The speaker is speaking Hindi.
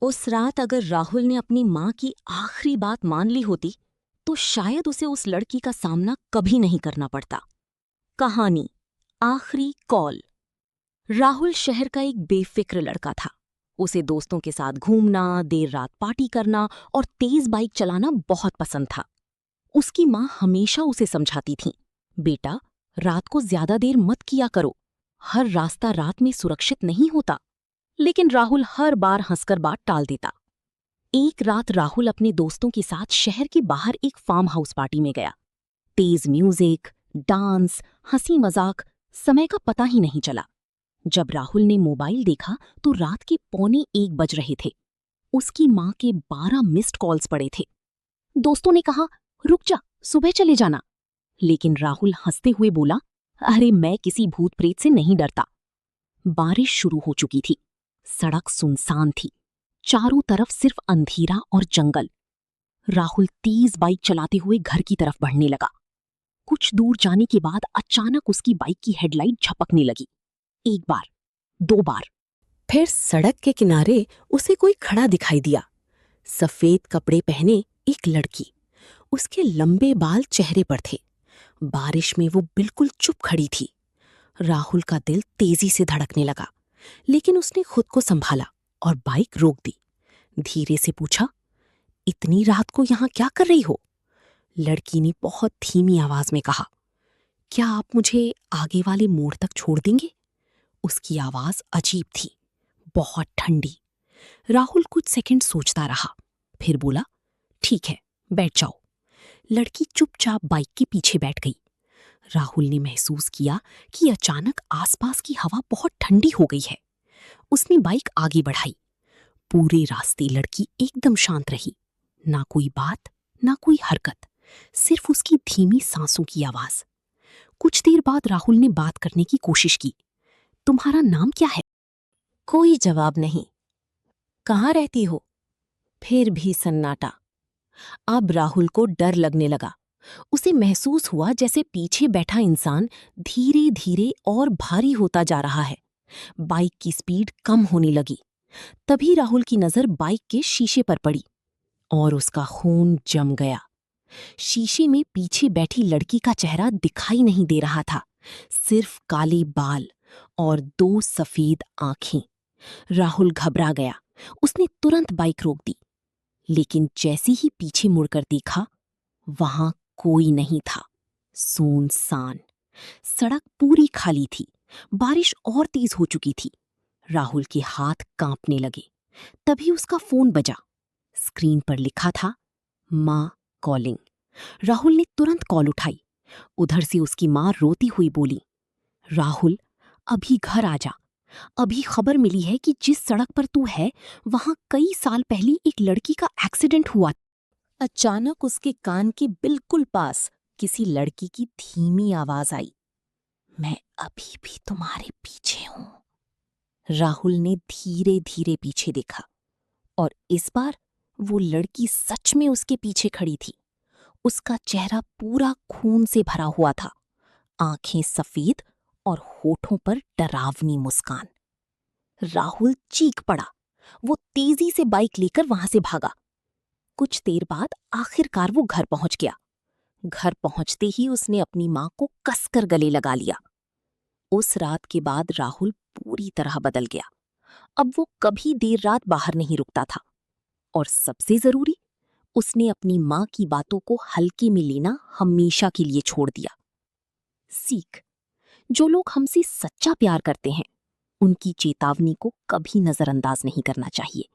उस रात अगर राहुल ने अपनी माँ की आखिरी बात मान ली होती तो शायद उसे उस लड़की का सामना कभी नहीं करना पड़ता। कहानी आखिरी कॉल। राहुल शहर का एक बेफिक्र लड़का था। उसे दोस्तों के साथ घूमना, देर रात पार्टी करना और तेज बाइक चलाना बहुत पसंद था। उसकी माँ हमेशा उसे समझाती थी, बेटा रात को ज्यादा देर मत किया करो, हर रास्ता रात में सुरक्षित नहीं होता। लेकिन राहुल हर बार हंसकर बात टाल देता। एक रात राहुल अपने दोस्तों के साथ शहर के बाहर एक फार्म हाउस पार्टी में गया। तेज म्यूजिक, डांस, हंसी मजाक, समय का पता ही नहीं चला। जब राहुल ने मोबाइल देखा तो रात के 1:45 बज रहे थे। उसकी माँ के 12 मिस्ड कॉल्स पड़े थे। दोस्तों ने कहा, रुक जा, सुबह चले जाना। लेकिन राहुल हंसते हुए बोला, अरे मैं किसी भूत प्रेत से नहीं डरता। बारिश शुरू हो चुकी थी। सड़क सुनसान थी। चारों तरफ सिर्फ अंधेरा और जंगल। राहुल तेज बाइक चलाते हुए घर की तरफ बढ़ने लगा। कुछ दूर जाने के बाद अचानक उसकी बाइक की हेडलाइट झपकने लगी। एक बार, 2 बार, फिर सड़क के किनारे उसे कोई खड़ा दिखाई दिया। सफेद कपड़े पहने एक लड़की। उसके लंबे बाल चेहरे पर थे। बारिश में वो बिल्कुल चुप खड़ी थी। राहुल का दिल तेजी से धड़कने लगा, लेकिन उसने खुद को संभाला और बाइक रोक दी। धीरे से पूछा, इतनी रात को यहाँ क्या कर रही हो? लड़की ने बहुत धीमी आवाज में कहा, क्या आप मुझे आगे वाले मोड़ तक छोड़ देंगे? उसकी आवाज अजीब थी, बहुत ठंडी। राहुल कुछ सेकंड सोचता रहा, फिर बोला, ठीक है, बैठ जाओ। लड़की चुपचाप बाइक के पीछे बैठ गई। राहुल ने महसूस किया कि अचानक आसपास की हवा बहुत ठंडी हो गई है। उसने बाइक आगे बढ़ाई। पूरे रास्ते लड़की एकदम शांत रही। ना कोई बात, ना कोई हरकत, सिर्फ उसकी धीमी सांसों की आवाज। कुछ देर बाद राहुल ने बात करने की कोशिश की, तुम्हारा नाम क्या है? कोई जवाब नहीं। कहाँ रहती हो? फिर भी सन्नाटा। अब राहुल को डर लगने लगा। उसे महसूस हुआ जैसे पीछे बैठा इंसान धीरे धीरे और भारी होता जा रहा है। बाइक की स्पीड कम होने लगी। तभी राहुल की नजर बाइक के शीशे पर पड़ी और उसका खून जम गया। शीशे में पीछे बैठी लड़की का चेहरा दिखाई नहीं दे रहा था, सिर्फ काले बाल और 2 सफेद आंखें। राहुल घबरा गया। उसने तुरंत बाइक रोक दी, लेकिन जैसे ही पीछे मुड़कर देखा, वहां कोई नहीं था। सुनसान। सड़क पूरी खाली थी। बारिश और तेज हो चुकी थी। राहुल के हाथ कांपने लगे। तभी उसका फोन बजा। स्क्रीन पर लिखा था, मां कॉलिंग। राहुल ने तुरंत कॉल उठाई। उधर से उसकी मां रोती हुई बोली, राहुल अभी घर आ जा। अभी खबर मिली है कि जिस सड़क पर तू है वहां कई साल पहले एक लड़की का एक्सीडेंट हुआ। अचानक उसके कान के बिल्कुल पास किसी लड़की की धीमी आवाज आई, मैं अभी भी तुम्हारे पीछे हूं। राहुल ने धीरे धीरे पीछे देखा और इस बार वो लड़की सच में उसके पीछे खड़ी थी। उसका चेहरा पूरा खून से भरा हुआ था, आंखें सफेद और होठों पर डरावनी मुस्कान। राहुल चीख पड़ा। वो तेजी से बाइक लेकर वहां से भागा। कुछ देर बाद आखिरकार वो घर पहुंच गया। घर पहुंचते ही उसने अपनी मां को कसकर गले लगा लिया। उस रात के बाद राहुल पूरी तरह बदल गया। अब वो कभी देर रात बाहर नहीं रुकता था। और सबसे जरूरी, उसने अपनी मां की बातों को हल्के में लेना हमेशा के लिए छोड़ दिया। सीख, जो लोग हमसे सच्चा प्यार करते हैं, उनकी चेतावनी को कभी नजरअंदाज नहीं करना चाहिए।